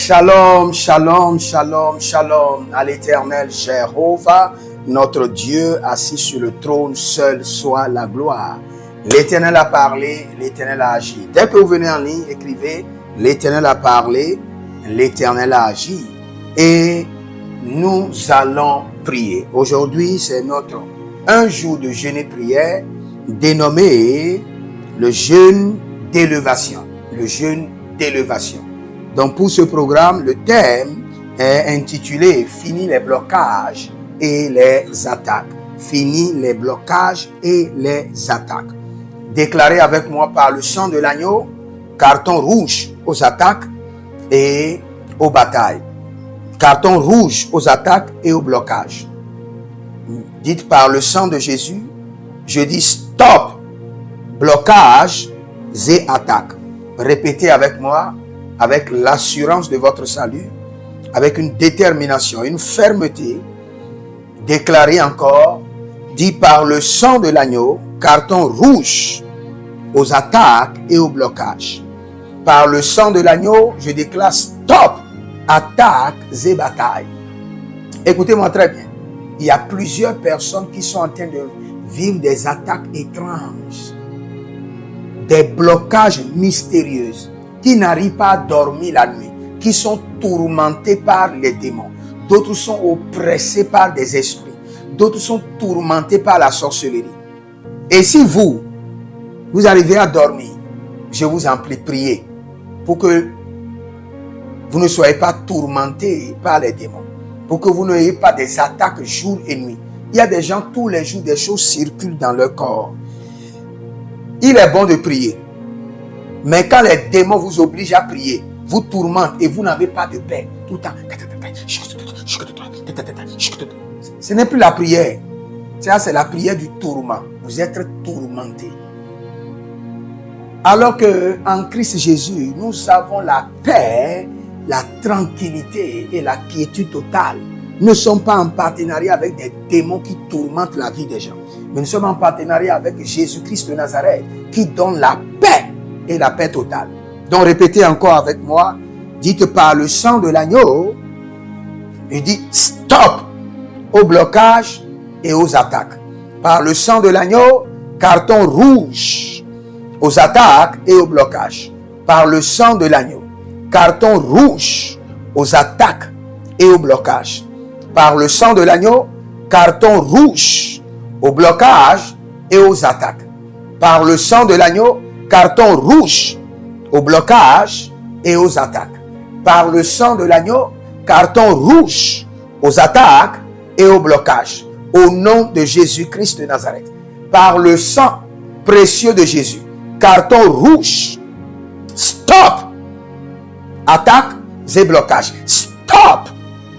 Shalom, shalom, shalom, shalom à l'Éternel Jéhovah, notre Dieu assis sur le trône, seul soit la gloire. L'Éternel a parlé, l'Éternel a agi. Dès que vous venez en ligne, écrivez « L'Éternel a parlé, l'Éternel a agi ». Et nous allons prier. Aujourd'hui, c'est notre un jour de jeûne et prière dénommé le jeûne d'élévation. Le jeûne d'élévation. Donc pour ce programme, le thème est intitulé « Fini les blocages et les attaques ». Fini les blocages et les attaques. Déclarez avec moi par le sang de l'agneau, carton rouge aux attaques et aux batailles. Carton rouge aux attaques et aux blocages. Dites par le sang de Jésus, je dis stop, blocages et attaques. Répétez avec moi, avec l'assurance de votre salut, avec une détermination, une fermeté. Déclarez encore, dit par le sang de l'agneau, carton rouge aux attaques et aux blocages. Par le sang de l'agneau, je déclare stop, attaques et batailles. Écoutez-moi très bien. Il y a plusieurs personnes qui sont en train de vivre des attaques étranges, des blocages mystérieux, qui n'arrivent pas à dormir la nuit, qui sont tourmentés par les démons. D'autres sont oppressés par des esprits. D'autres sont tourmentés par la sorcellerie. Et si vous arrivez à dormir, je vous en prie, priez pour que vous ne soyez pas tourmentés par les démons, pour que vous n'ayez pas des attaques jour et nuit. Il y a des gens, tous les jours, des choses circulent dans leur corps. Il est bon de prier. Mais quand les démons vous obligent à prier, vous tourmentent et vous n'avez pas de paix tout le temps. Ce n'est plus la prière. Ça, c'est la prière du tourment. Vous êtes tourmenté. Alors qu'en Christ Jésus, nous avons la paix, la tranquillité et la quiétude totale. Nous ne sommes pas en partenariat avec des démons qui tourmentent la vie des gens. Mais nous sommes en partenariat avec Jésus-Christ de Nazareth qui donne la paix et la paix totale. Donc répétez encore avec moi. Dites par le sang de l'agneau. Il dit stop au blocage et aux attaques. Par le sang de l'agneau, carton rouge aux attaques et aux blocages. Par le sang de l'agneau, carton rouge aux attaques et aux blocages. Par le sang de l'agneau, carton rouge aux blocages et aux attaques. Par le sang de l'agneau, carton rouge aux blocages et aux attaques. Par le sang de l'agneau, carton rouge aux attaques et aux blocages. Au nom de Jésus-Christ de Nazareth. Par le sang précieux de Jésus, carton rouge. Stop. Attaques et blocages. Stop.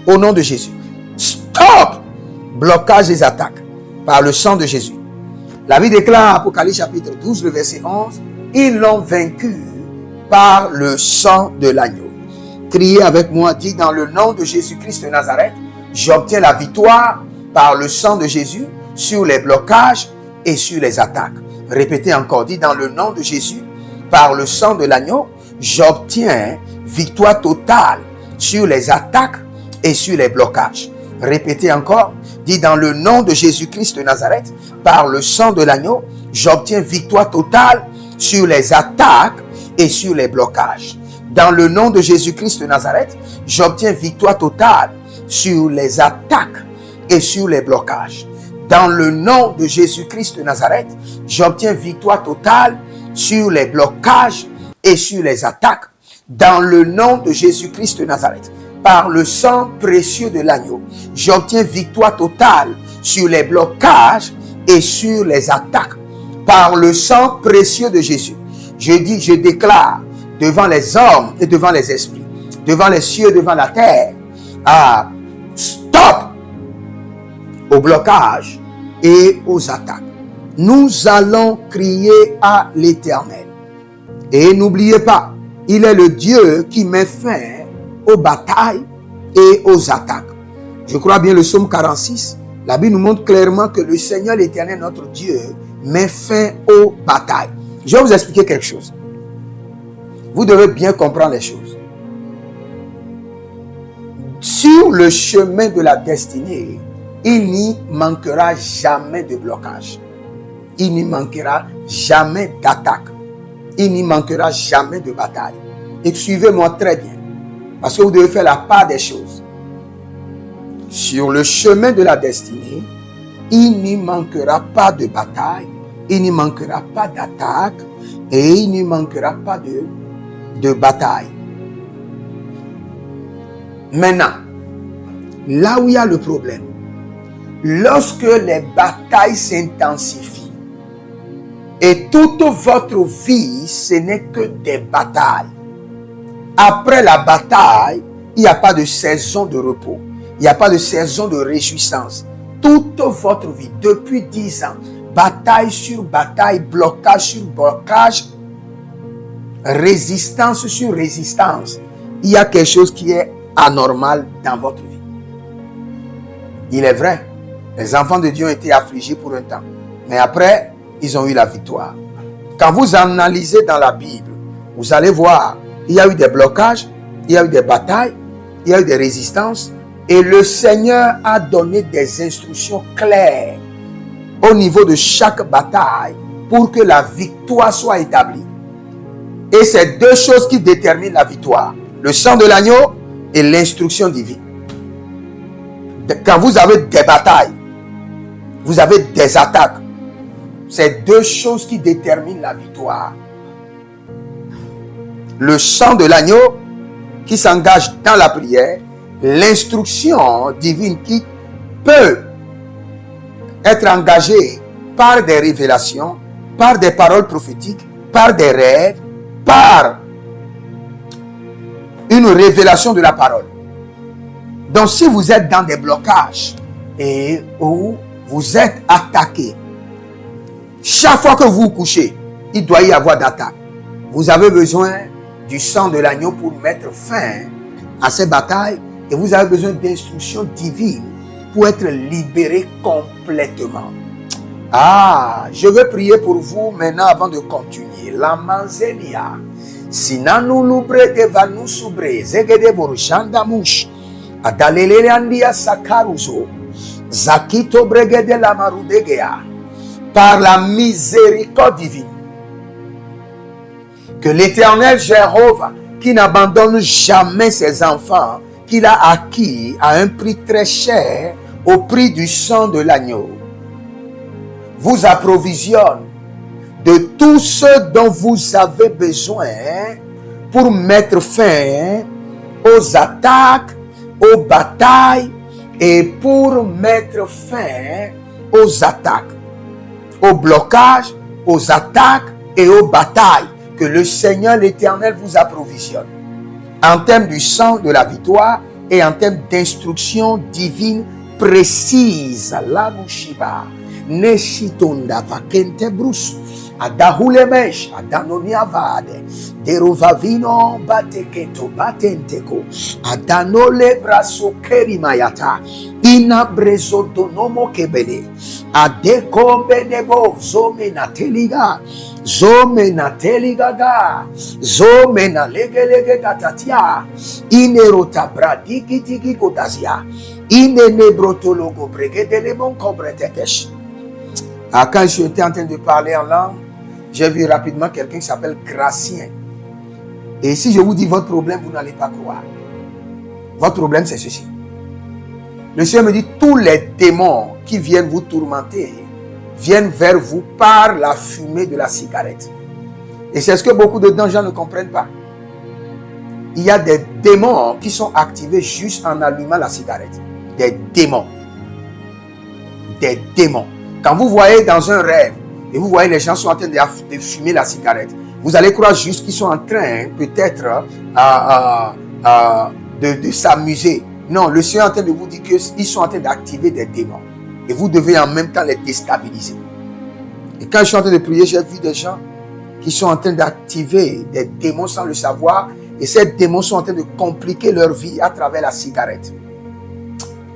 Au nom de Jésus. Stop. Blocages et attaques. Par le sang de Jésus. La Bible déclare, Apocalypse chapitre 12, le verset 11, ils l'ont vaincu par le sang de l'agneau. Criez avec moi, dit dans le nom de Jésus-Christ de Nazareth, j'obtiens la victoire par le sang de Jésus sur les blocages et sur les attaques. Répétez encore, dit dans le nom de Jésus, par le sang de l'agneau, j'obtiens victoire totale sur les attaques et sur les blocages. Répétez encore, dit dans le nom de Jésus-Christ de Nazareth, par le sang de l'agneau, j'obtiens victoire totale sur les attaques et sur les blocages. Dans le nom de Jésus-Christ de Nazareth, j'obtiens victoire totale sur les attaques et sur les blocages. Dans le nom de Jésus-Christ de Nazareth, j'obtiens victoire totale sur les blocages et sur les attaques. Dans le nom de Jésus-Christ de Nazareth, par le sang précieux de l'agneau, j'obtiens victoire totale sur les blocages et sur les attaques. Par le sang précieux de Jésus, je déclare devant les hommes et devant les esprits, devant les cieux, devant la terre, stop au blocage et aux attaques. Nous allons crier à l'Éternel. Et n'oubliez pas, il est le Dieu qui met fin aux batailles et aux attaques. Je crois bien le psaume 46, la Bible nous montre clairement que le Seigneur l'Éternel, notre Dieu, met fin aux batailles. Je vais vous expliquer quelque chose. Vous devez bien comprendre les choses. Sur le chemin de la destinée, il n'y manquera jamais de blocage. Il n'y manquera jamais d'attaque. Il n'y manquera jamais de bataille. Et suivez-moi très bien, parce que vous devez faire la part des choses. Sur le chemin de la destinée, il n'y manquera pas de bataille, il n'y manquera pas d'attaque et il n'y manquera pas de bataille. Maintenant, là où il y a le problème, lorsque les batailles s'intensifient et toute votre vie, ce n'est que des batailles. Après la bataille, il n'y a pas de saison de repos. Il n'y a pas de saison de réjouissance. Toute votre vie, depuis 10 ans, bataille sur bataille, blocage sur blocage, résistance sur résistance. Il y a quelque chose qui est anormal dans votre vie. Il est vrai, les enfants de Dieu ont été affligés pour un temps. Mais après, ils ont eu la victoire. Quand vous analysez dans la Bible, vous allez voir, il y a eu des blocages, il y a eu des batailles, il y a eu des résistances. Et le Seigneur a donné des instructions claires au niveau de chaque bataille pour que la victoire soit établie. Et c'est deux choses qui déterminent la victoire. Le sang de l'agneau et l'instruction divine. Quand vous avez des batailles, vous avez des attaques. C'est deux choses qui déterminent la victoire. Le sang de l'agneau qui s'engage dans la prière, l'instruction divine qui peut être engagée par des révélations, par des paroles prophétiques, par des rêves, par une révélation de la parole. Donc si vous êtes dans des blocages et où vous êtes attaqué, chaque fois que vous vous couchez, il doit y avoir d'attaque. Vous avez besoin du sang de l'agneau pour mettre fin à ces batailles et vous avez besoin d'instructions divines pour être libéré complètement. Ah, je vais prier pour vous maintenant avant de continuer. La manzenia. Sinanu lubre de vanu subre. Zegede borushanda mush. Adalele andia sakaruzo. Zakito bregede la marudegea. Par la miséricorde divine. Que l'Éternel Jéhovah, qui n'abandonne jamais ses enfants, qu'il a acquis à un prix très cher, au prix du sang de l'agneau, vous approvisionne de tout ce dont vous avez besoin pour mettre fin aux attaques, aux batailles et pour mettre fin aux attaques, aux blocages, aux attaques et aux batailles que le Seigneur l'Éternel vous approvisionne. En termes du sang de la victoire et en termes d'instruction divine précise. La Mushiba, Neshitonda Vakente Brus, Adahulemesh, Adanonia Vade, Derovavino Bateketo Batenteko, Adanole Braso Kerimayata, Ina Brezo Donomo Kebele, Adeko Benebo, Zomena Teliga. Zomena teligaga, zomena legelege gatatia, inerota bradiki tiki kodazia, inenebrotologo bregedele mon cobretekesh. Quand je suis en train de parler en langue, j'ai vu rapidement quelqu'un qui s'appelle Gracien. Et si je vous dis votre problème, vous n'allez pas croire. Votre problème, c'est ceci. Le Seigneur me dit, tous les démons qui viennent vous tourmenter viennent vers vous par la fumée de la cigarette. Et c'est ce que beaucoup de gens ne comprennent pas. Il y a des démons qui sont activés juste en allumant la cigarette. Des démons. Des démons. Quand vous voyez dans un rêve, et vous voyez les gens sont en train de fumer la cigarette, vous allez croire juste qu'ils sont en train peut-être de s'amuser. Non, le Seigneur est en train de vous dire qu'ils sont en train d'activer des démons. Et vous devez en même temps les déstabiliser. Et quand je suis en train de prier, j'ai vu des gens qui sont en train d'activer des démons sans le savoir. Et ces démons sont en train de compliquer leur vie à travers la cigarette.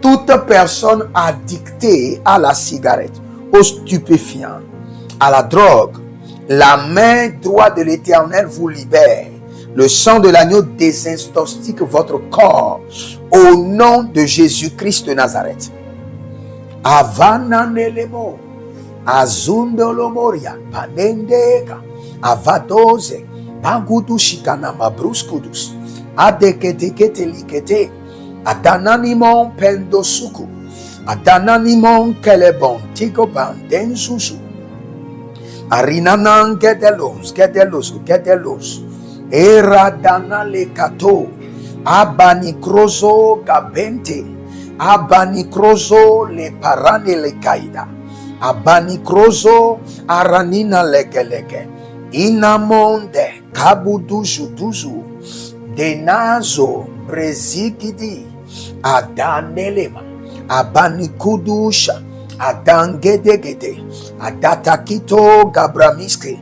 Toute personne addictée à la cigarette, aux stupéfiants, à la drogue, la main droite de l'Éternel vous libère. Le sang de l'agneau désintoxique votre corps au nom de Jésus-Christ de Nazareth. Avananelemo, azundolomoria, panendeka, avadoze, pangudushikana mabruskudus, adeketeketelikete, adananimon pendosuku, adananimon kelebon tigoban densusu, arinanan gedelos, eradana lekato, abanikrozo gabente, abanikrozo le parane le kaida, abanikrozo aranina legelege, inamonde kabuduzu, denazo brezikidi, adanelema, abanikudusha, adangedegede, adatakito gabramiske,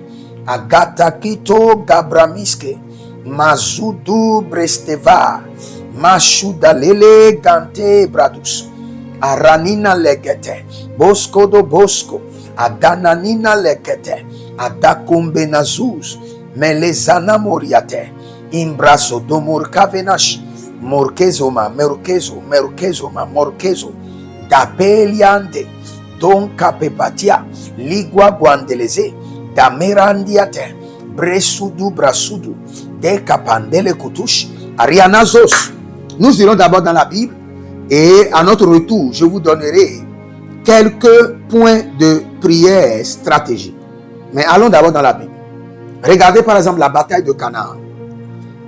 agatakito gabramiske, mazudu bresteva, mashudalele gante bradus, aranina legete, bosco do bosco, adananina legete, adakumbe nazuz, melezana moriate, imbraso do morkavenash, morkezoma, morkezo, dapeliante, don kapepatia, ligua guandeleze, damerandiate, bresudu brasudu, de kapandele kutush, arianazos. Nous irons d'abord dans la Bible et à notre retour, je vous donnerai quelques points de prière stratégique. Mais allons d'abord dans la Bible. Regardez par exemple la bataille de Canaan.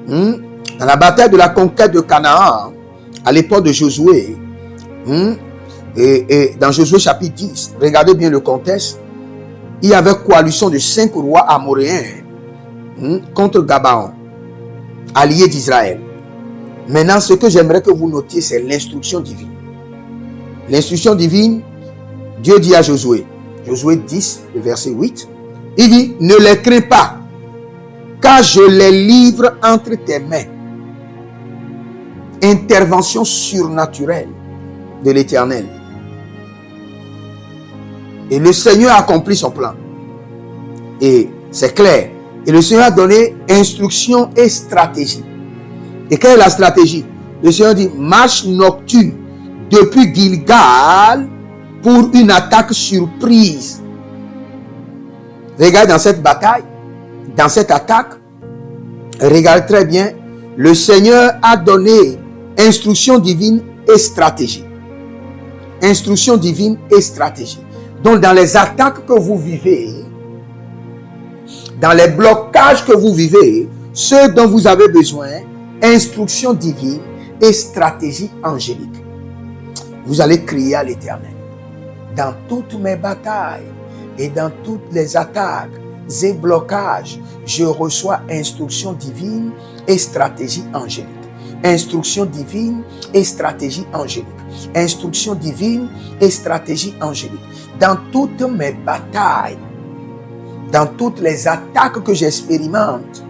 Dans la bataille de la conquête de Canaan, à l'époque de Josué, et dans Josué chapitre 10, regardez bien le contexte, il y avait coalition de 5 rois amoréens contre Gabaon, alliés d'Israël. Maintenant, ce que j'aimerais que vous notiez, c'est l'instruction divine. L'instruction divine, Dieu dit à Josué, Josué 10, le verset 8, il dit, ne les crains pas, car je les livre entre tes mains. Intervention surnaturelle de l'Éternel. Et le Seigneur a accompli son plan. Et c'est clair. Et le Seigneur a donné instruction et stratégie. Et quelle est la stratégie? Le Seigneur dit, marche nocturne depuis Gilgal pour une attaque surprise. Regarde dans cette bataille, dans cette attaque, regarde très bien, le Seigneur a donné instruction divine et stratégie. Instruction divine et stratégie. Donc dans les attaques que vous vivez, dans les blocages que vous vivez, ce dont vous avez besoin, instruction divine et stratégie angélique. Vous allez crier à l'Éternel. Dans toutes mes batailles et dans toutes les attaques et blocages, je reçois instruction divine et stratégie angélique. Instruction divine et stratégie angélique. Instruction divine et stratégie angélique. Dans toutes mes batailles, dans toutes les attaques que j'expérimente,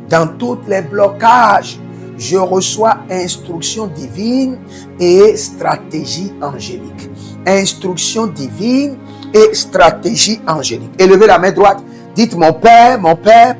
dans tous les blocages, je reçois instruction divine et stratégie angélique. Instruction divine et stratégie angélique. Élevez la main droite. Dites mon Père,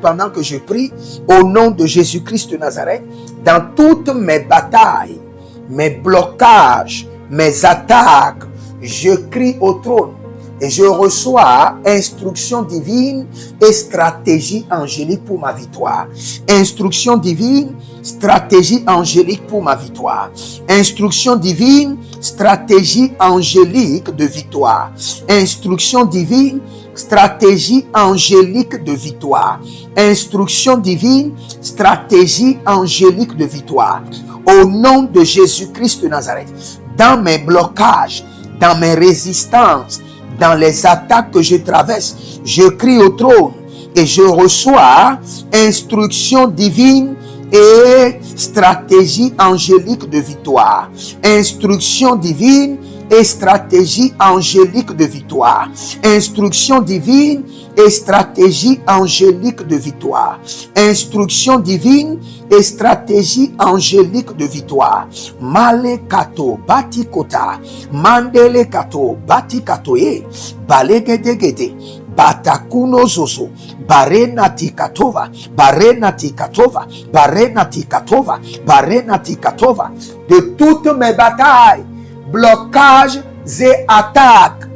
pendant que je prie, au nom de Jésus-Christ de Nazareth, dans toutes mes batailles, mes blocages, mes attaques, je crie au trône et je reçois instruction divine et stratégie angélique pour ma victoire. Instruction divine, stratégie angélique pour ma victoire. Instruction divine, stratégie angélique de victoire. Instruction divine, stratégie angélique de victoire. Instruction divine, stratégie angélique de victoire. Au nom de Jésus-Christ de Nazareth, dans mes blocages, dans mes résistances, dans les attaques que je traverse, je crie au trône et je reçois instruction divine et stratégie angélique de victoire. Instruction divine et stratégie angélique de victoire. Instruction divine et stratégie angélique de victoire. Instruction divine et stratégie angélique de victoire. Malekato batikota, mandele kato batikatoye, balegedegede, Batakuno zozo. Barenati katova. Barenati katova. Barenati katova. Barenati katova. De toutes mes batailles, blocages et attaques,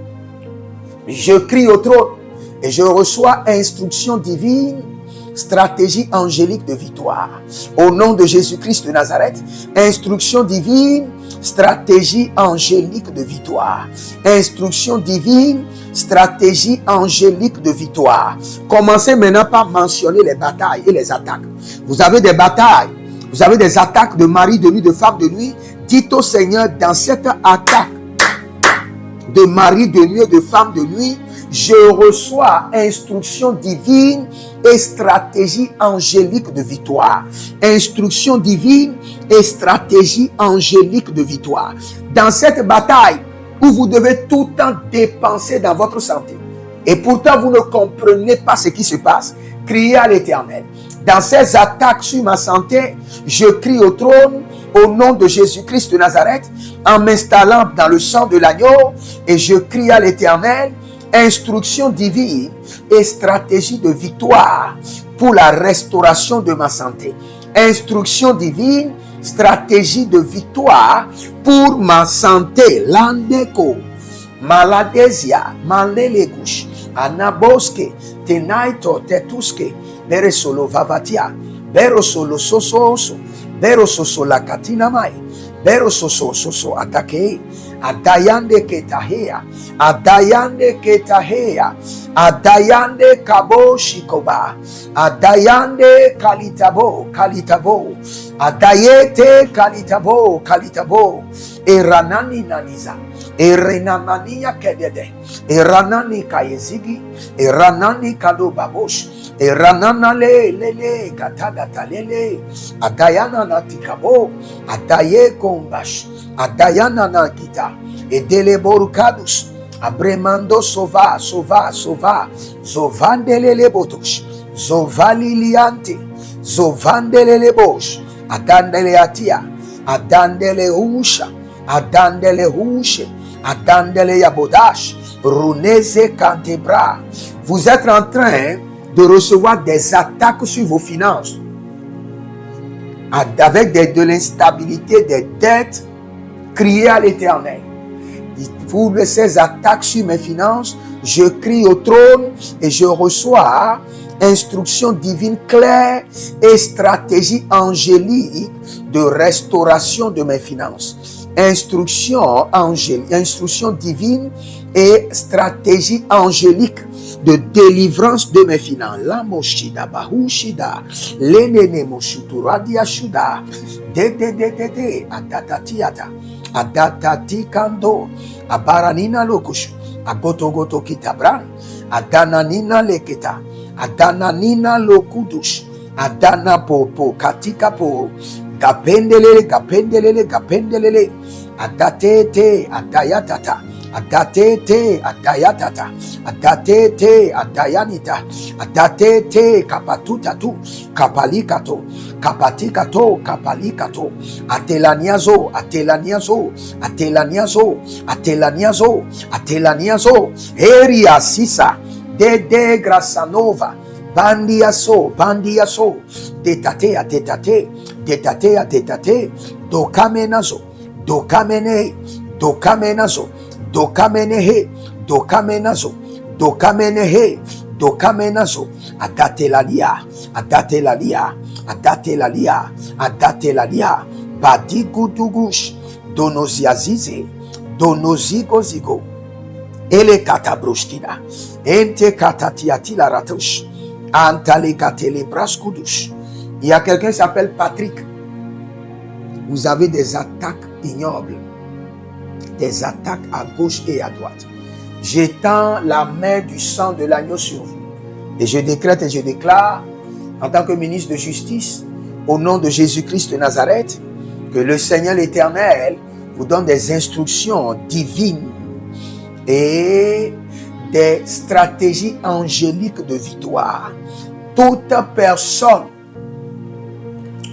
je crie au trône et je reçois instruction divine, stratégie angélique de victoire. Au nom de Jésus-Christ de Nazareth, instruction divine, stratégie angélique de victoire. Instruction divine, stratégie angélique de victoire. Commencez maintenant par mentionner les batailles et les attaques. Vous avez des batailles, vous avez des attaques de mari de nuit, de femme de nuit. Dites au Seigneur, dans cette attaque de mari de nuit et de femme de nuit, je reçois instruction divine et stratégie angélique de victoire. Instruction divine et stratégie angélique de victoire. Dans cette bataille où vous devez tout le temps dépenser dans votre santé, et pourtant vous ne comprenez pas ce qui se passe, criez à l'Éternel. Dans ces attaques sur ma santé, je crie au trône au nom de Jésus-Christ de Nazareth, en m'installant dans le sang de l'agneau, et je crie à l'Éternel, instruction divine et stratégie de victoire pour la restauration de ma santé. Instruction divine, stratégie de victoire pour ma santé. Landeko, maladesia, malelegush, anaboske, tenaito, tetuske, beresolo vavatia, berosolo sososo, berososo la katina mai, berososo soso atake, adayande ketahea, adayande ketahea, adayande kabo shikoba, adayande kalitabo, kalitabo, adayete kalitabo, kalitabo, eranani naniza, erenamania kedede, eranani kayezigi, eranani kadobabosh, eranana lele gatagata lele, adayana natikabo, adaye kombash, adayana nakita, edele borukadus, abremando sova, zovandelele botosh, zovaliliante, zovandelele bosh, adandele atia, adandele husha, adandele hushe, adandele yabodash, runeze kantebra. Vous êtes en train de recevoir des attaques sur vos finances, avec de l'instabilité, des dettes. Criez à l'Éternel. Pour ces attaques sur mes finances, je crie au trône et je reçois instruction divine claire et stratégie angélique de restauration de mes finances. Instruction angélique, instruction divine et stratégie angélique de délivrance de mes finances. La moshida bahushida, lenene moshuturadia shuda, de adatatiata, adatati kando, abaranina lokushu, agotogoto kitabran, adananina leketa, adananina lokudush, adana popo katika po, gapendelele gapendelele gapendelele, adatete adayatata, adatete adayatata, adatete adayanita, adatete kapatutatu, kapalikato, kapatikato, kapalikato, atelaniazo, atelaniazo, atelaniazo, atelaniazo, atelaniazo, eria sisa, dede grasanova, bandiaso, bandiaso, detatea, detate, detatea, detate, dokamenazo, dokamene, dokamenazo, dokamenehe, dokamenazo, dokamenehe, dokamenazo, adatelalia, adatelalia, adatelalia, adatelalia, badigudugush, donoziazize, donozigozigo, ele katabrushkina, ente katatiati la ratush, antale katele braskudush. Il y a quelqu'un qui s'appelle Patrick. Vous avez des attaques ignobles, des attaques à gauche et à droite. J'étends la main du sang de l'agneau sur vous. Et je décrète et je déclare, en tant que ministre de justice, au nom de Jésus-Christ de Nazareth, que le Seigneur l'Éternel vous donne des instructions divines et des stratégies angéliques de victoire. Toute personne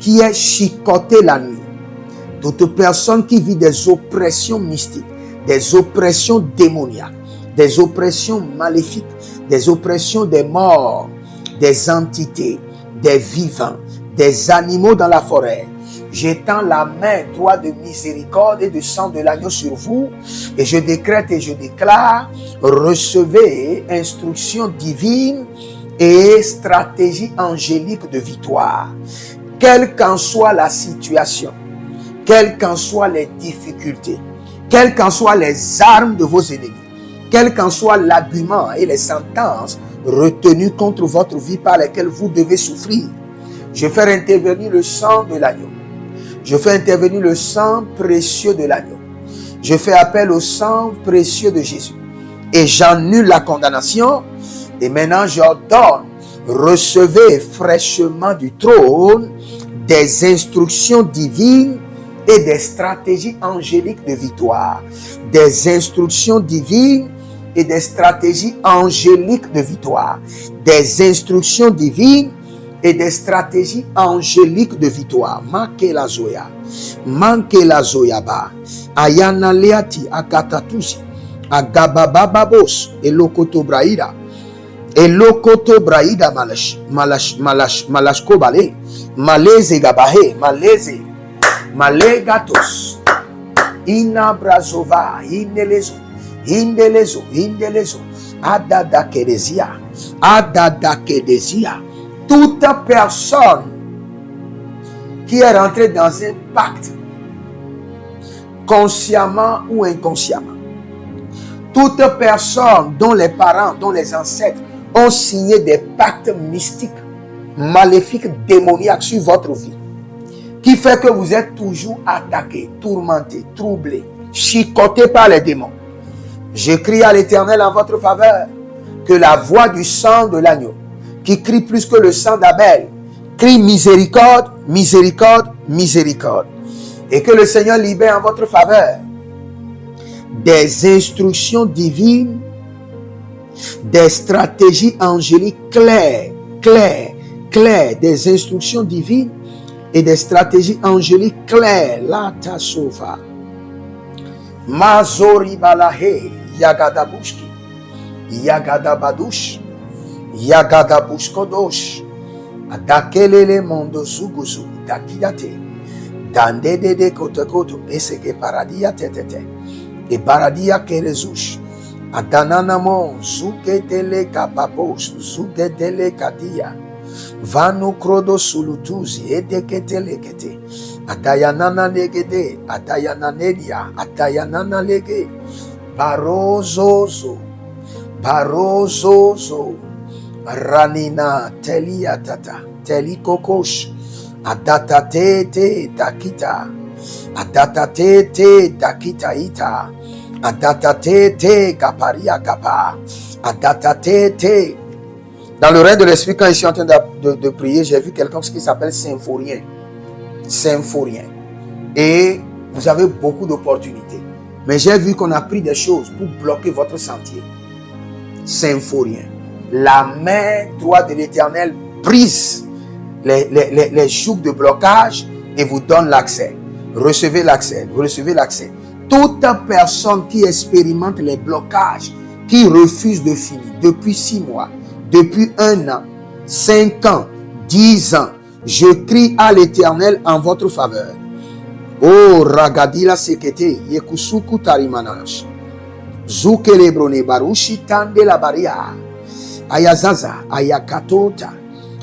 qui est chicotée la nuit, toute personne qui vit des oppressions mystiques, des oppressions démoniaques, des oppressions maléfiques, des oppressions des morts, des entités, des vivants, des animaux dans la forêt. J'étends la main droite de miséricorde et de sang de l'agneau sur vous et je décrète et je déclare, recevez instruction divine et stratégie angélique de victoire. Quelle qu'en soit la situation, quelles qu'en soient les difficultés, quelles qu'en soient les armes de vos ennemis, quel qu'en soit l'argument et les sentences retenues contre votre vie par lesquelles vous devez souffrir, je fais intervenir le sang de l'agneau. Je fais intervenir le sang précieux de l'agneau. Je fais appel au sang précieux de Jésus. Et j'annule la condamnation. Et maintenant, j'ordonne, recevez fraîchement du trône des instructions divines et des stratégies angéliques de victoire. Des instructions divines et des stratégies angéliques de victoire. Des instructions divines et des stratégies angéliques de victoire. Manque la zoya ba. Ayana leati akatatusi. Agababababos. Elokoto braida. Elokoto braida malashko bale. Maleze gabahe. Male gatos. Ina brazova. Indelezo. Adada kedesia. Toute personne qui est rentrée dans un pacte, consciemment ou inconsciemment, toute personne dont les parents, dont les ancêtres ont signé des pactes mystiques, maléfiques, démoniaques sur votre vie, qui fait que vous êtes toujours attaqué, tourmenté, troublé, chicoté par les démons. Je crie à l'Éternel en votre faveur que la voix du sang de l'agneau, qui crie plus que le sang d'Abel, crie miséricorde, miséricorde, miséricorde. Et que le Seigneur libère en votre faveur des instructions divines, des stratégies angéliques claires, des instructions divines et des stratégies angéliques claires. La tasova. Mazori balahe, yagadabushki, yagadabadush. Yagada bushkodosh adakelele mondo zuguzu dakiyate dandede de kotekoto eseke paradia tetete e paradia kerezush adananamo zuketele kapapos zuketele kadia vanu krodo sulutuzi edeketele kete atayanana negede atayananedia atayanana lege barozozo Ranina telia tata telikokosh adatate dakita adatate dakita ita adatate kaparia kapa adatate. Dans le règne de l'esprit, quand je suis en train de prier, j'ai vu quelqu'un qui s'appelle Symphorien. Et vous avez beaucoup d'opportunités. Mais j'ai vu qu'on a pris des choses pour bloquer votre sentier. Symphorien. La main droite de l'Éternel brise les jougs de blocage et vous donne l'accès. Recevez l'accès. Toute personne qui expérimente les blocages, qui refuse de finir depuis 6 mois, depuis 1 an, 5 ans, 10 ans, je crie à l'Éternel en votre faveur. Oh, ragadila sekete, yekusuku tarimanash. Zukelebrone barushi tande la baria. Ayazaza, ayakatota.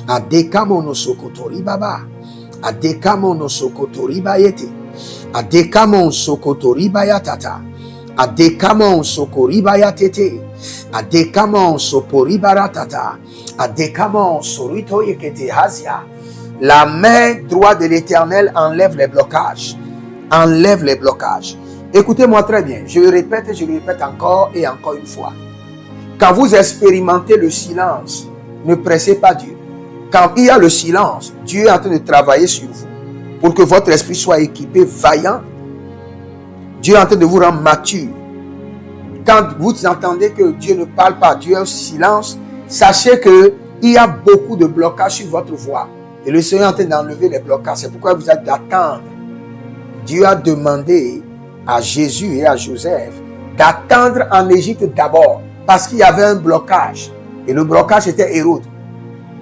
Adekamono sokotori baba. Adekamono sokotori bayete. Adekamon sokotori bayatata. Adekamon sokori bayatete. Adekamon sopori baratata. Adekamon sorito yekete hazia. La main droite de l'Éternel enlève les blocages. Écoutez-moi très bien. Je le répète encore et encore une fois. Quand vous expérimentez le silence, ne pressez pas Dieu. Quand il y a le silence, Dieu est en train de travailler sur vous pour que votre esprit soit équipé, vaillant. Dieu est en train de vous rendre mature. Quand vous entendez que Dieu ne parle pas, Dieu est au silence, sachez qu'il y a beaucoup de blocages sur votre voix. Et le Seigneur est en train d'enlever les blocages. C'est pourquoi vous êtes d'attendre. Dieu a demandé à Jésus et à Joseph d'attendre en Égypte d'abord, parce qu'il y avait un blocage. Et le blocage était Hérode.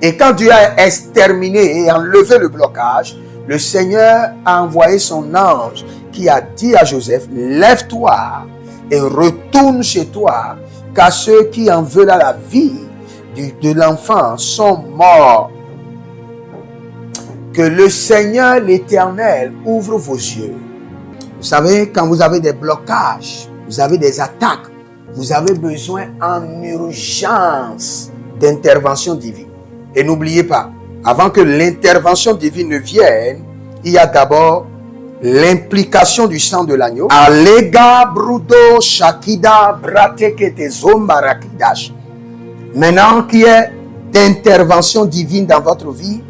Et quand Dieu a exterminé et enlevé le blocage, le Seigneur a envoyé son ange qui a dit à Joseph, lève-toi et retourne chez toi, car ceux qui en veulent à la vie de l'enfant sont morts. Que le Seigneur l'Éternel ouvre vos yeux. Vous savez, quand vous avez des blocages, vous avez des attaques, vous avez besoin en urgence d'intervention divine. Et n'oubliez pas, avant que l'intervention divine ne vienne, il y a d'abord l'implication du sang de l'agneau. Alega brudo shakida bratekete zombarakidash. Maintenant qu'il y a d'intervention divine dans votre vie,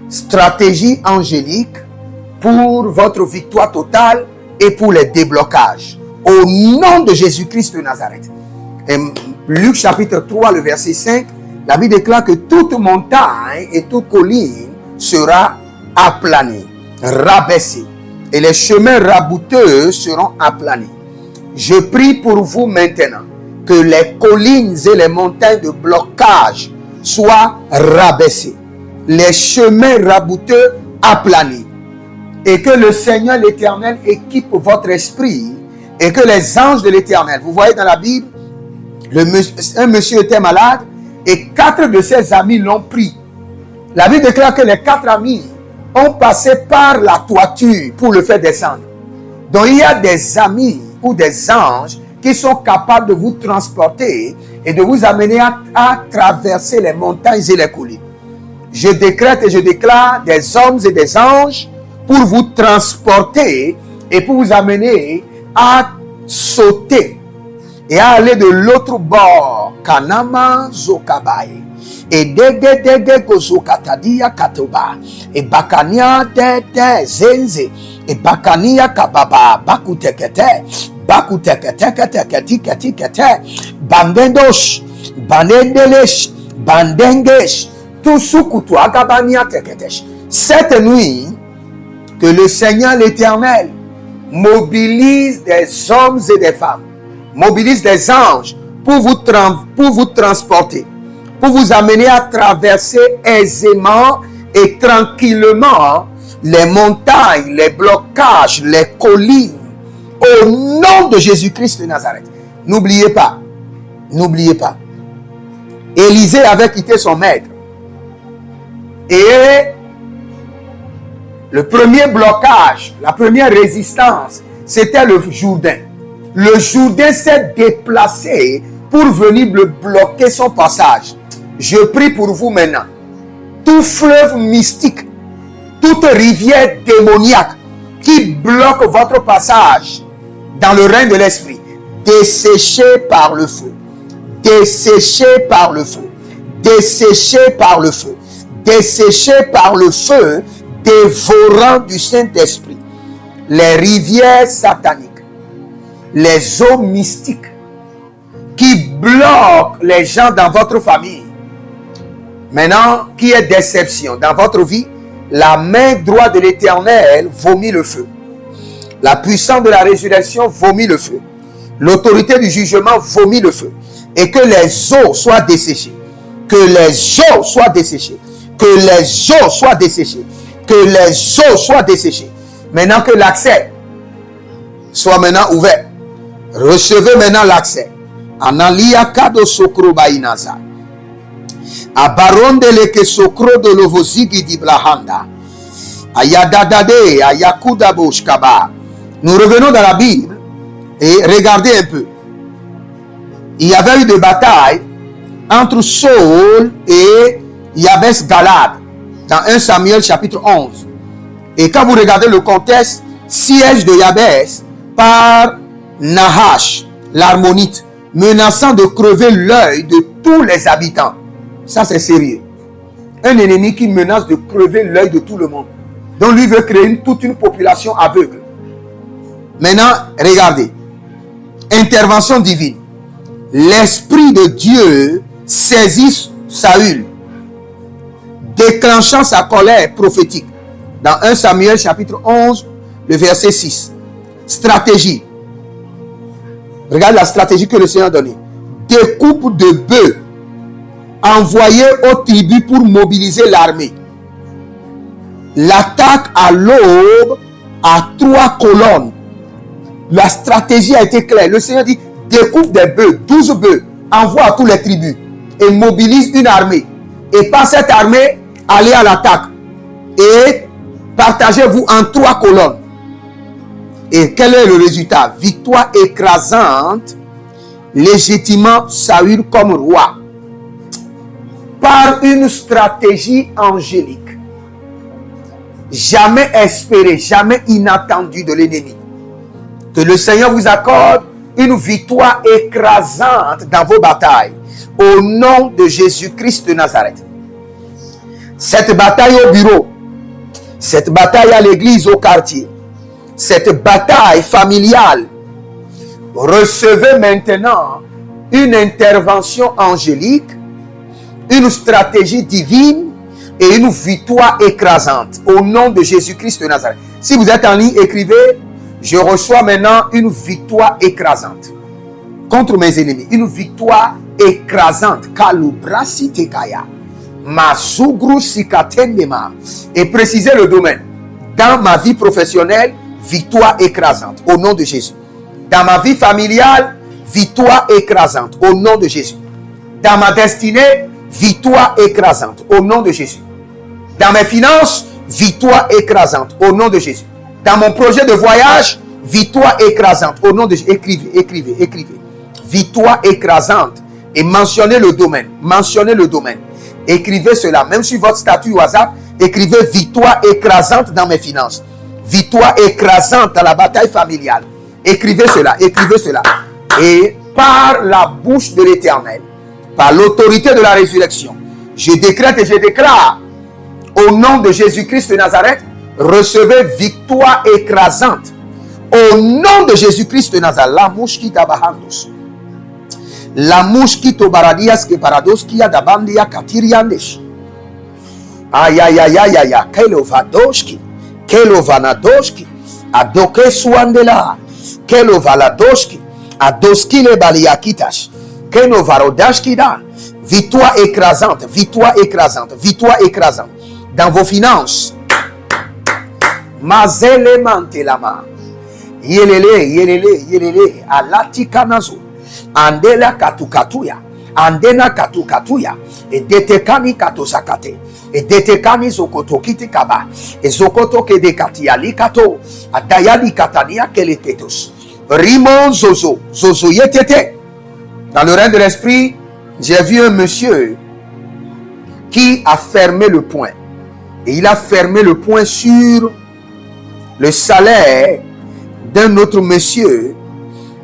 stratégie angélique pour votre victoire totale et pour les déblocages. Au nom de Jésus-Christ de Nazareth. Et Luc chapitre 3, le verset 5, la Bible déclare que toute montagne et toute colline sera aplanie, rabaissée. Et les chemins rabouteux seront aplanis. Je prie pour vous maintenant que les collines et les montagnes de blocage soient rabaissées. Les chemins rabouteux aplanis. Et que le Seigneur l'Éternel équipe votre esprit et que les anges de l'Éternel, vous voyez dans la Bible, un monsieur était malade et 4 de ses amis l'ont pris. La Bible déclare que les 4 amis ont passé par la toiture pour le faire descendre. Donc il y a des amis ou des anges qui sont capables de vous transporter et de vous amener à traverser les montagnes et les collines. Je décrète et je déclare des hommes et des anges pour vous transporter et pour vous amener à sauter et à aller de l'autre bord. Kanama zokabai. Et dege gozokatadia katoba. Et bakania de zenze. Et bakania kababa. Bakutekete. Bakutekete. Bandendosh. Bandendeles. Bandengesh. Tout sukutu agabania teketesh. Cette nuit, que le Seigneur l'Éternel mobilise des hommes et des femmes, mobilise des anges pour vous transporter, pour vous amener à traverser aisément et tranquillement les montagnes, les blocages, les collines, au nom de Jésus-Christ de Nazareth. N'oubliez pas, Élisée avait quitté son maître. Et le premier blocage, la première résistance, c'était le Jourdain. Le Jourdain s'est déplacé pour venir bloquer son passage. Je prie pour vous maintenant. Tout fleuve mystique, toute rivière démoniaque qui bloque votre passage dans le règne de l'esprit, desséché par le feu. Desséché par le feu. Desséché par le feu. Desséché par le feu dévorant du Saint-Esprit. Les rivières sataniques, les eaux mystiques qui bloquent les gens dans votre famille. Maintenant, qui est déception dans votre vie, la main droite de l'Éternel vomit le feu. La puissance de la résurrection vomit le feu. L'autorité du jugement vomit le feu. Et que les eaux soient desséchées. Que les eaux soient desséchées. Que les eaux soient desséchées. Que les eaux soient desséchées. Maintenant que l'accès soit maintenant ouvert. Recevez maintenant l'accès. Analia kado sokro bainaza. Abarondele ke sokro de lovozigi di blahanda. Ayadadade ayakuda boshkaba. Nous revenons dans la Bible et regardez un peu. Il y avait eu des batailles entre Saul et Yabes Galad dans 1 Samuel chapitre 11. Et quand vous regardez le contexte, siège de Yabes par Nahash, l'Harmonite, menaçant de crever l'œil de tous les habitants. Ça, c'est sérieux. Un ennemi qui menace de crever l'œil de tout le monde. Donc, lui veut créer toute une population aveugle. Maintenant, regardez. Intervention divine. L'Esprit de Dieu saisit Saül, déclenchant sa colère prophétique. Dans 1 Samuel chapitre 11, le verset 6. Stratégie. Regarde la stratégie que le Seigneur a donnée. Découpe de bœufs envoyés aux tribus pour mobiliser l'armée. L'attaque à l'aube à 3 colonnes. La stratégie a été claire. Le Seigneur dit, découpe des bœufs, 12 bœufs, envoie à toutes les tribus et mobilise une armée. Et par cette armée, allez à l'attaque. Et partagez-vous en 3 colonnes. Et quel est le résultat? Victoire écrasante, légitimement Saül comme roi. Par une stratégie angélique. Jamais espérée, jamais inattendue de l'ennemi. Que le Seigneur vous accorde une victoire écrasante dans vos batailles. Au nom de Jésus-Christ de Nazareth. Cette bataille au bureau, cette bataille à l'église, au quartier, cette bataille familiale, recevez maintenant une intervention angélique, une stratégie divine et une victoire écrasante au nom de Jésus-Christ de Nazareth. Si vous êtes en ligne, écrivez, je reçois maintenant une victoire écrasante contre mes ennemis, une victoire écrasante. Kalubrasi tekaya. Masugru sikatendema. Et précisez le domaine. Dans ma vie professionnelle, victoire écrasante au nom de Jésus. Dans ma vie familiale, victoire écrasante au nom de Jésus. Dans ma destinée, victoire écrasante au nom de Jésus. Dans mes finances, victoire écrasante au nom de Jésus. Dans mon projet de voyage, victoire écrasante au nom de Jésus. Écrivez, écrivez, écrivez. Victoire écrasante. Et mentionnez le domaine. Mentionnez le domaine. Écrivez cela. Même sur votre statut WhatsApp, écrivez victoire écrasante dans mes finances. Victoire écrasante dans la bataille familiale. Écrivez cela. Écrivez cela. Et par la bouche de l'Éternel, par l'autorité de la résurrection, je décrète et je déclare au nom de Jésus-Christ de Nazareth, recevez victoire écrasante. Au nom de Jésus-Christ de Nazareth, la mouche qui tabahandos. La mouche qui tobaradias que parados qui a dabandia katiriandes. Aïe aïe aïe aïe aïe, kelovadoski, kelovanadoski, adoke suandela, kelovaladoski, adoski le baliakitas, kenovarodaski da. Victoire écrasante, victoire écrasante, victoire écrasante. Dans vos finances. Mazele mantelama. Yelele, yelele, yelele. Alati kanazo. Andela katukatuya. Andena katukatuya. Et detekani katosakate. Et detekani zokotokiti kaba. Et zokotoke dekati alikato. Adayali katania keletetos. Rimon zozo. Zozo yetete. Dans le règne de l'esprit, j'ai vu un monsieur qui a fermé le poing. Et il a fermé le poing sur le salaire d'un autre monsieur.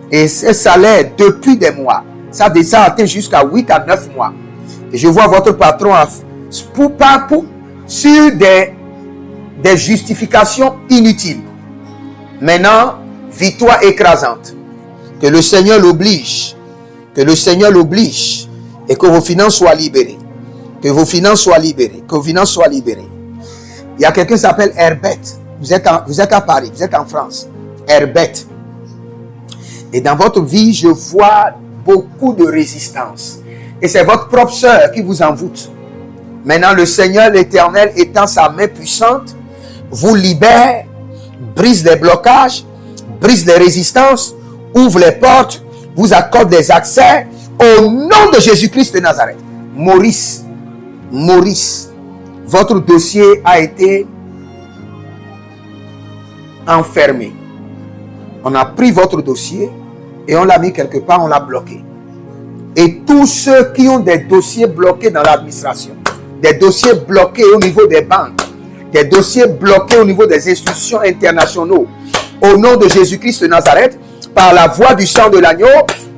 Et ce salaire, depuis des mois, ça atteint jusqu'à 8 à 9 mois. Et je vois votre patron sur des justifications inutiles. Maintenant, victoire écrasante. Que le Seigneur l'oblige. Que le Seigneur l'oblige. Et que vos finances soient libérées. Que vos finances soient libérées. Que vos finances soient libérées. Il y a quelqu'un qui s'appelle Herbert. Vous êtes à Paris, vous êtes en France. Herbert. Et dans votre vie, je vois beaucoup de résistance. Et c'est votre propre sœur qui vous envoûte. Maintenant, le Seigneur l'Éternel étend sa main puissante, vous libère, brise les blocages, brise les résistances, ouvre les portes, vous accorde des accès au nom de Jésus-Christ de Nazareth. Maurice, votre dossier a été enfermé. On a pris votre dossier et on l'a mis quelque part, on l'a bloqué. Et tous ceux qui ont des dossiers bloqués dans l'administration, des dossiers bloqués au niveau des banques, des dossiers bloqués au niveau des institutions internationaux, au nom de Jésus-Christ de Nazareth, par la voie du sang de l'agneau,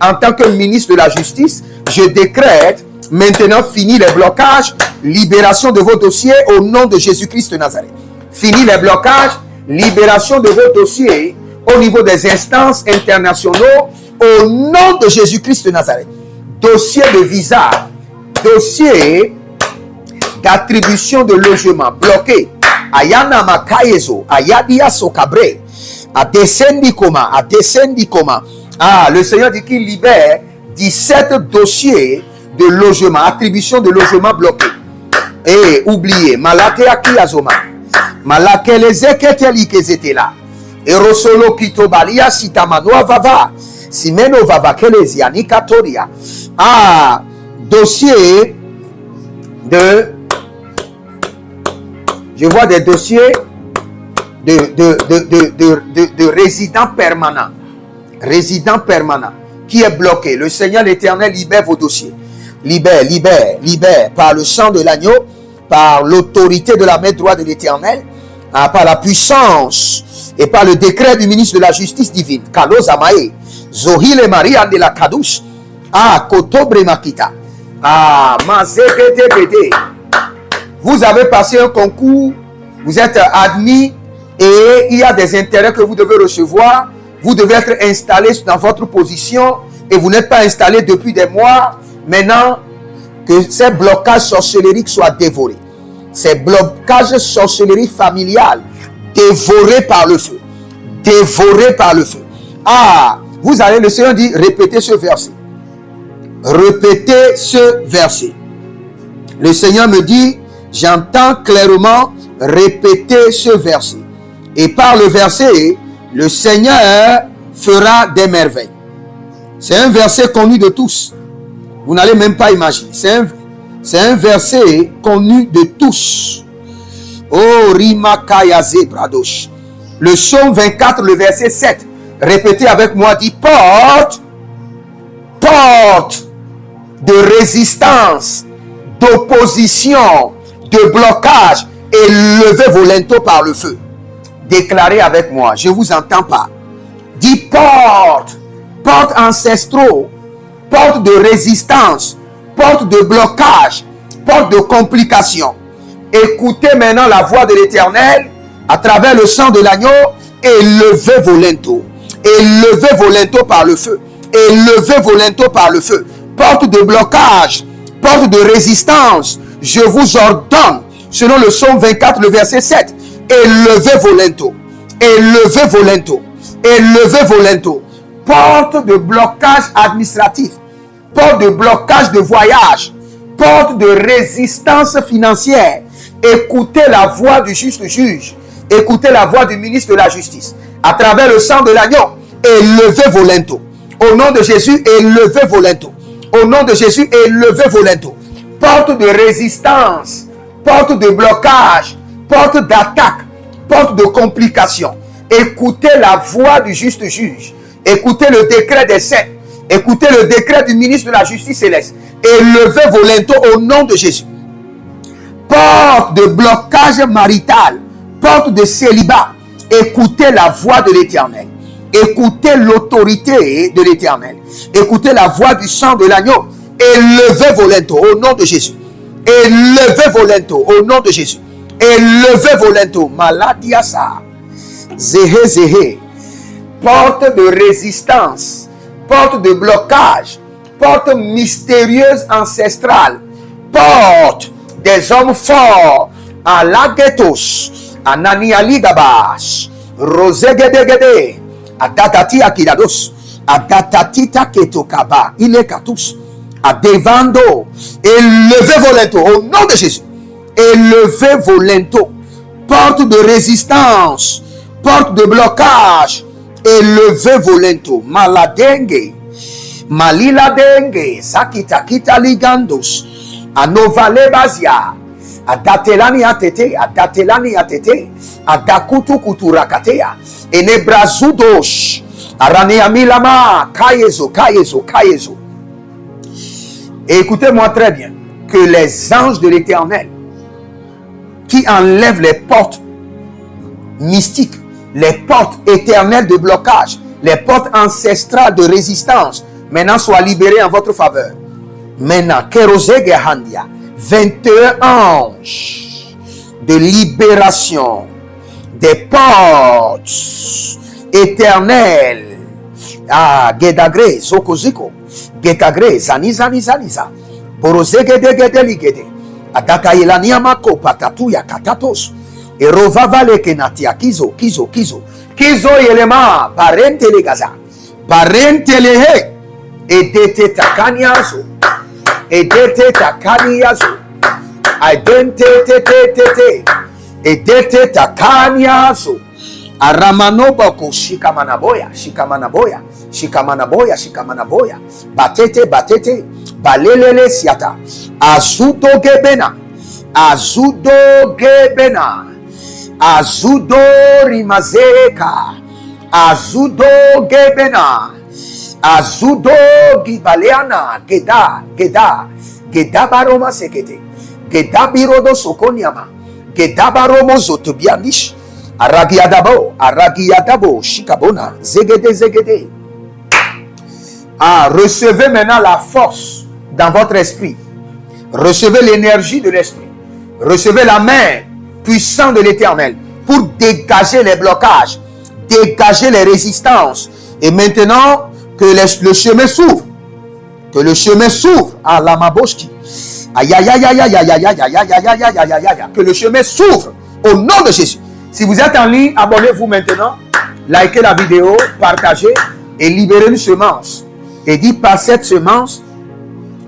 en tant que ministre de la justice, je décrète maintenant fini les blocages, libération de vos dossiers au nom de Jésus-Christ de Nazareth. Fini les blocages, libération de vos dossiers au niveau des instances internationaux au nom de Jésus-Christ de Nazareth. Dossier de visa, dossier d'attribution de logement bloqué. Ayana makayezo, ayadia sokabre, a descendi koma, Ah, le Seigneur dit qu'il libère 17 dossiers de logement, attribution de logement bloqué. Et oubliez, Malakea Kiazoma, Malakelezeketeli Kezetela, Erosolo Kitobalia Sitamanoa Vava, Simeno Vava Kelezia Nikatoria. Ah, dossier de. Je vois des dossiers de résidents permanents. Résident permanent qui est bloqué. Le Seigneur l'Éternel libère vos dossiers. Libère, libère, libère par le sang de l'agneau, par l'autorité de la main droite de l'Éternel, par la puissance et par le décret du ministre de la justice divine. Kalos Amae, Zohile Maria de la Kadouche, Kotobre Makita, Mazekete Bede. Vous avez passé un concours, vous êtes admis et il y a des intérêts que vous devez recevoir. Vous devez être installé dans votre position et vous n'êtes pas installé depuis des mois. Maintenant, que ces blocages sorcelleriques soient dévorés. Ces blocages sorcellerie familiale dévorés par le feu. Dévorés par le feu. Ah, vous allez, le Seigneur dit, répétez ce verset. Répétez ce verset. Le Seigneur me dit, j'entends clairement répéter ce verset. Et par le verset, le Seigneur fera des merveilles. C'est un verset connu de tous. Vous n'allez même pas imaginer. C'est un verset connu de tous. Oh, Rimakayaze Bradosh. Le psaume 24, le verset 7. Répétez avec moi, dit porte de résistance, d'opposition, de blocage et levez vos linteaux par le feu. Déclarez avec moi, je vous entends pas. Dis porte ancestraux, porte de résistance, porte de blocage, porte de complication. Écoutez maintenant la voix de l'Éternel à travers le sang de l'agneau et levez vos linteaux. Et levez vos linteaux par le feu. Et levez vos linteaux par le feu. Porte de blocage, porte de résistance, je vous ordonne, selon le psaume 24, le verset 7, et levez vos linteaux. Et levez vos linteaux. Et levez vos linteaux. Porte de blocage administratif, porte de blocage de voyage, porte de résistance financière. Écoutez la voix du juste juge. Écoutez la voix du ministre de la justice. À travers le sang de l'agneau, élevez vos linteaux. Au nom de Jésus, élevez vos linteaux. Au nom de Jésus, élevez vos linteaux. Porte de résistance, porte de blocage, porte d'attaque, porte de complication. Écoutez la voix du juste juge. Écoutez le décret des saints. Écoutez le décret du ministre de la justice céleste. Élevez vos linteaux au nom de Jésus. Porte de blocage marital, porte de célibat. Écoutez la voix de l'Éternel. Écoutez l'autorité de l'Éternel. Écoutez la voix du sang de l'agneau. Élevez vos linteaux au nom de Jésus. Élevez vos linteaux au nom de Jésus. Élevez vos linteaux. Maladiasa. Zéhé, zéhé. Porte de résistance. Porte de blocage. Porte mystérieuse ancestrale. Porte des hommes forts. À Lagetos. À Naniali Gabas. Rosegedegede. À Datati Akidados. À Datatita Ketokaba. Il est Katus. À Devando. Élevez vos linteaux au nom de Jésus. Élevez vos linteaux. Porte de résistance. Porte de blocage. Élevez vos linteaux. Maladengue. Malila dengue. Sakitakita ligandos. Anovale bazia. Adatelani atete. Adatelani atete. Adakutu kuturakatea. Enebrazudos. Araneamilama. Kayezo, kayezo, kayezo. Et écoutez-moi très bien, que les anges de l'Éternel qui enlèvent les portes mystiques, les portes éternelles de blocage, les portes ancestrales de résistance, maintenant soient libérées en votre faveur. Maintenant, Kerozegehandia, 21 anges de libération des portes éternelles. Ah, Gedagre, Zokoziko. Gekagre, zani zani zani za. Borozege de gedeligede. Adaka yelaniamako patatuya katatos. Erovavale kenatia kizo. Kizo yelema parente legaza. Parentelehe. Edete takaniazo. Edete takaniazo. Adente tete. Edete takaniazo. Aramanobo shikamanaboya. Batete. Balelele siata. Azudo gebena. Azudo rimazeka. Azudo gebena. Azudo gibaleana. Geda baroma sekete. Geda birodo sokonyama. Geda baromo zotobianish. Aragiadabo, shikabona, zegede. Recevez maintenant la force dans votre esprit. Recevez l'énergie de l'esprit. Recevez la main puissante de l'Éternel pour dégager les blocages, dégager les résistances. Et maintenant, que le chemin s'ouvre. Que le chemin s'ouvre. À la maboski. Aïe. Que le chemin s'ouvre au nom de Jésus. Si vous êtes en ligne, abonnez-vous maintenant, likez la vidéo, partagez et libérez une semence. Et dites par cette semence,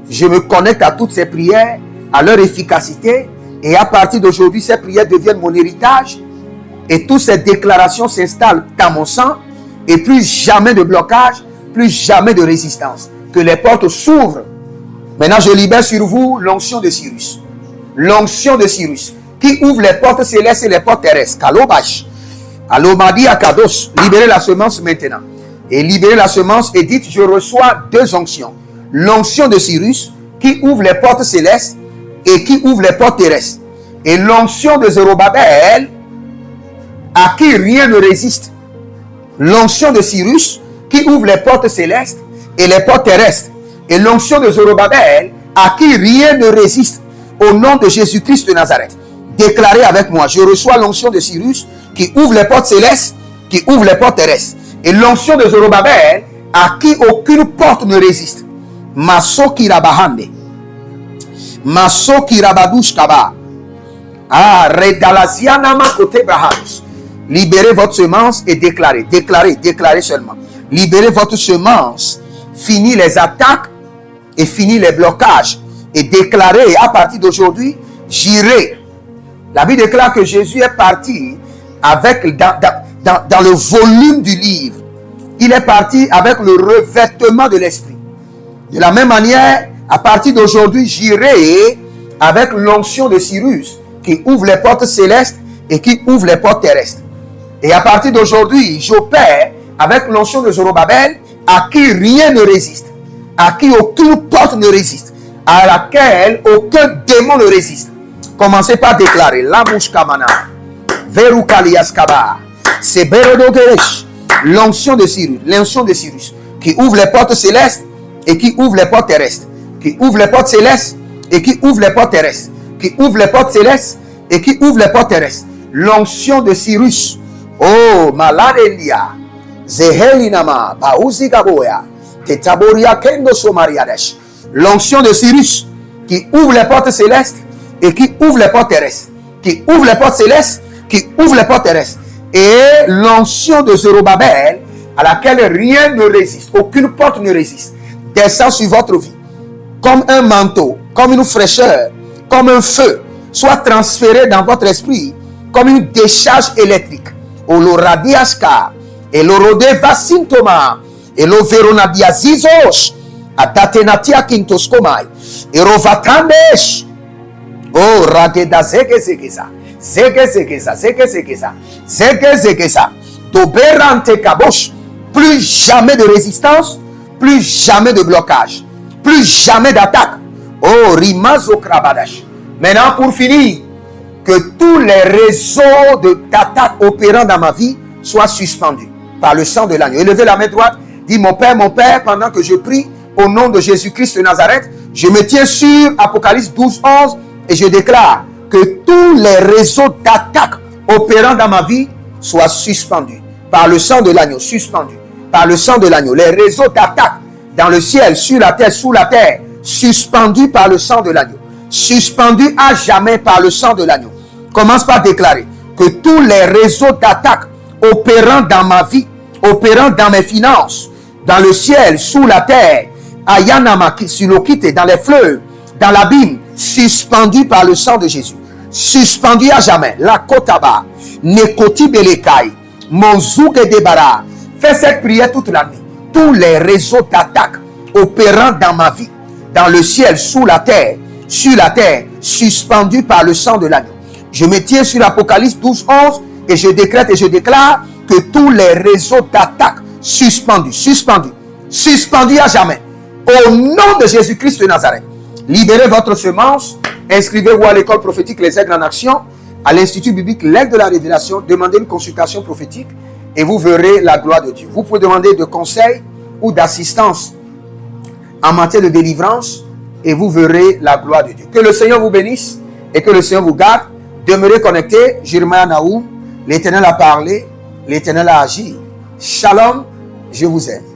je me connecte à toutes ces prières, à leur efficacité. Et à partir d'aujourd'hui, ces prières deviennent mon héritage. Et toutes ces déclarations s'installent dans mon sang. Et plus jamais de blocage, plus jamais de résistance. Que les portes s'ouvrent. Maintenant, je libère sur vous l'onction de Cyrus. L'onction de Cyrus. Qui ouvre les portes célestes et les portes terrestres. Kalobash. Alomadi Akados. Libérez la semence maintenant. Et libérez la semence et dites, je reçois deux onctions. L'onction de Cyrus, qui ouvre les portes célestes et qui ouvre les portes terrestres. Et l'onction de Zerobabel, à qui rien ne résiste. L'onction de Cyrus, qui ouvre les portes célestes et les portes terrestres. Et l'onction de Zorobabel, à qui rien ne résiste. Au nom de Jésus-Christ de Nazareth. Déclarez avec moi, je reçois l'onction de Cyrus qui ouvre les portes célestes, qui ouvre les portes terrestres. Et l'onction de Zorobabel à qui aucune porte ne résiste. Masoki rabahande. Masoki rabadush kaba. Redalaziana makote brahados. Libérez votre semence et déclarez. Déclarez seulement. Libérez votre semence. Fini les attaques et fini les blocages. Et déclarez à partir d'aujourd'hui, j'irai. La Bible déclare que Jésus est parti avec dans le volume du livre. Il est parti avec le revêtement de l'esprit. De la même manière, à partir d'aujourd'hui, j'irai avec l'onction de Cyrus qui ouvre les portes célestes et qui ouvre les portes terrestres. Et à partir d'aujourd'hui, j'opère avec l'onction de Zorobabel à qui rien ne résiste, à qui aucune porte ne résiste, à laquelle aucun démon ne résiste. Commencez par déclarer la mouchkamana, verukaliaskaba, seberodogeresh, l'onction de Cyrus, qui ouvre les portes célestes et qui ouvre les portes terrestres, qui ouvre les portes célestes et qui ouvre les portes terrestres, qui ouvre les portes célestes et qui ouvre les portes terrestres. L'onction de Cyrus, oh maladelia, zehelinama, bauzigaboya, tetaboria kendo somariadesh. L'onction de Cyrus qui ouvre les portes célestes et qui ouvre les portes terrestres, qui ouvre les portes célestes, qui ouvre les portes terrestres. Et l'onction de Zorobabel à laquelle rien ne résiste, aucune porte ne résiste, descend sur votre vie comme un manteau, comme une fraîcheur, comme un feu, soit transféré dans votre esprit comme une décharge électrique. Oloradiaska, elorode vasintoma, eloveronadiazizos, adatenatia kintoskomai, erovatandesh. Oh, rageda zegezegeza, zegezegeza, toberante kabosh. Plus jamais de résistance, plus jamais de blocage, plus jamais d'attaque. Oh, rimazo krabadash. Maintenant, pour finir, que tous les réseaux d'attaque opérant dans ma vie soient suspendus par le sang de l'agneau. Élevez la main droite, dis mon Père, pendant que je prie au nom de Jésus-Christ de Nazareth, je me tiens sur Apocalypse 12, 11 et je déclare que tous les réseaux d'attaque opérant dans ma vie soient suspendus par le sang de l'agneau, suspendus par le sang de l'agneau. Les réseaux d'attaque dans le ciel, sur la terre, sous la terre, suspendus par le sang de l'agneau, suspendus à jamais par le sang de l'agneau. Commence par déclarer que tous les réseaux d'attaque opérant dans ma vie, opérant dans mes finances, dans le ciel, sous la terre, à Yanama, sur l'Okite, dans les fleuves, dans l'abîme, suspendu par le sang de Jésus. Suspendu à jamais. La Kotaba, Nekoti Belekai, Monzouk et Debara. Fais cette prière toute la nuit. Tous les réseaux d'attaque opérant dans ma vie, dans le ciel, sous la terre, sur la terre, suspendus par le sang de l'agneau. Je me tiens sur l'Apocalypse 12, 11 et je décrète et je déclare que tous les réseaux d'attaque suspendus à jamais. Au nom de Jésus-Christ de Nazareth, libérez votre semence, inscrivez-vous à l'école prophétique Les Aigles en Action, à l'Institut biblique L'Aigle de la Révélation, demandez une consultation prophétique et vous verrez la gloire de Dieu. Vous pouvez demander de conseils ou d'assistance en matière de délivrance et vous verrez la gloire de Dieu. Que le Seigneur vous bénisse et que le Seigneur vous garde. Demeurez connectés. Jeremiah Naoum, l'Éternel a parlé, l'Éternel a agi. Shalom, je vous aime.